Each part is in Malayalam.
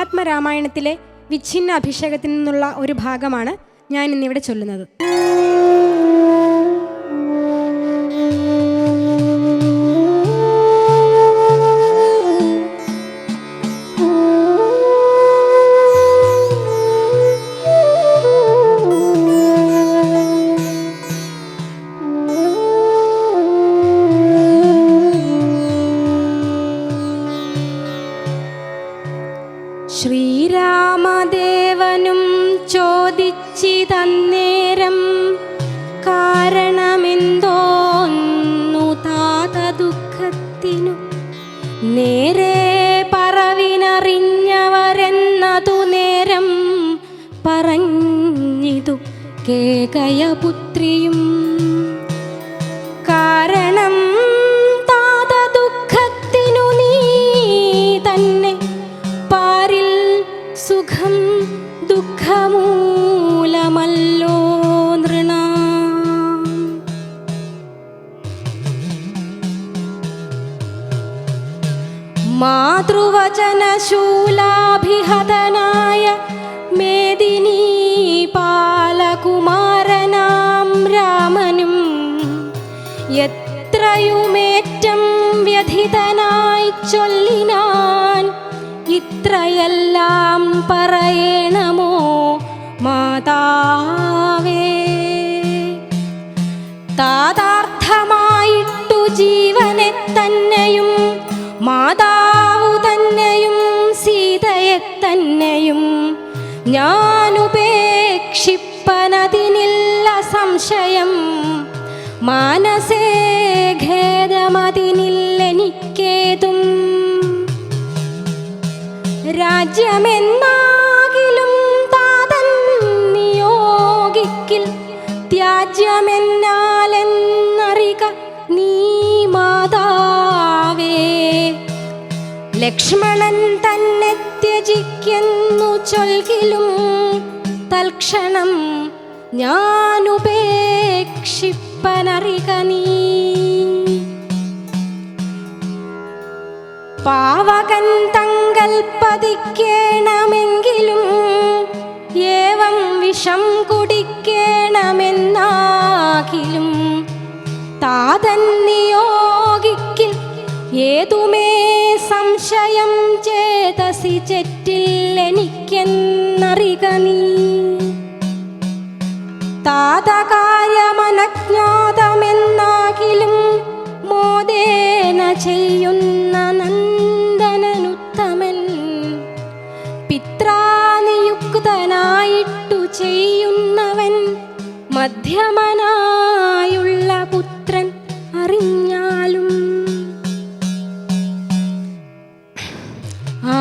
അധ്യാത്മരാമായണത്തിലെ വിച്ഛിന്ന അഭിഷേകത്തിൽ നിന്നുള്ള ഒരു ഭാഗമാണ് ഞാൻ ഇന്നിവിടെ ചൊല്ലുന്നത്. ശ്രീരാമദേവനും ചോദിച്ചിതന്നേരം കാരണമെന്തോന്നു താത ദുഃഖത്തിനു. നേരെ പറവിനറിഞ്ഞവരെന്നതു നേരം പറഞ്ഞിതു കേകയപുത്രിയും. കാരണം താത ദുഃഖത്തിനു നീ തന്നെ പാരിൽ സുഖം ദുഃഖമൂലമല്ലോ നൃണ. മാതൃവചനശൂലാഭിഹതനായ മേദിനീ പാലകുമാരനാം രാമനും എത്രയുമേറ്റം വ്യഥിതനായി ചൊല്ലിനാൻ. ഇത്രയെല്ലാം പറയണമോ മാതാവേ? താതാർത്ഥമായിട്ടു ജീവനെ തന്നെയും മാതാവു തന്നെയും സീതയെ തന്നെയും ഞാനുപേക്ഷിപ്പനതിനില്ല സംശയം. മാനസേ ഖേദമതിനില്ലെനിക്കേതും. രാജ്യമെന്നാകിലും താതൻ നിയോഗിക്കിൽ ത്യാജ്യമെന്നാലെന്നറിക നീ മാതാവേ. ലക്ഷ്മണൻ തന്നെ ത്യജിക്കുന്നു ചൊൽകിലും തൽക്ഷണം ഞാനുപേക്ഷിപ്പനറിക നീ. പാവകൻ തങ്കൽ പതിക്കേണമെങ്കിലും ഏവം വിഷം കുടിക്കേണമെന്നാകിലും താതൻ നിയോഗിക്കിൽ ഏതുമേ സംശയം ചേതസി ചെറ്റില്ലെനിക്കെന്നറിക നീ. താതകാര്യമനജ്ഞാതമെന്നാകിലും മോദേന ചെയ്യുന്ന നന്ദനനുത്തമൻ. പിത്രാനിയുക്തനായിട്ടു ചെയ്യുന്നവൻ മധ്യമനായുള്ള പുത്രൻ അറിഞ്ഞാലും.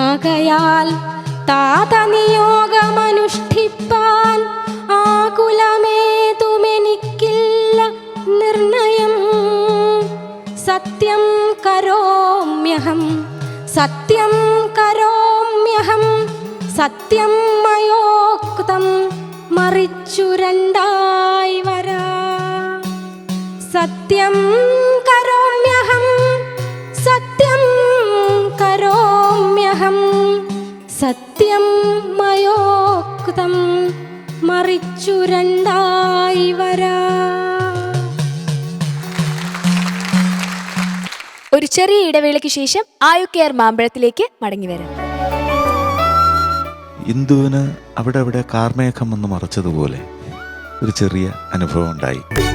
ആകയാൽ താതനിയോഗമനുഷ്ഠിപ്പാൻ ആകുലമേതുമെനിക്കില്ല നിർണയം. സത്യം കരോമ്യഹം സത്യം കരോമ്യഹം സത്യം മയോക്തം മറിച്ചു രണ്ടായി വരാ. സത്യം കരോമ്യഹം സത്യം കരോമ്യഹം സത്യം മയോക്തം മറിച്ചു രണ്ടായി വരാ. ഒരു ചെറിയ ഇടവേളയ്ക്ക് ശേഷം ആയു കെയർ മാമ്പഴത്തിലേക്ക് മടങ്ങി വരാം. ഇന്ദുവിന് അവിടെ കാർമേഘം വന്ന് മറച്ചതുപോലെ ഒരു ചെറിയ അനുഭവം ഉണ്ടായി.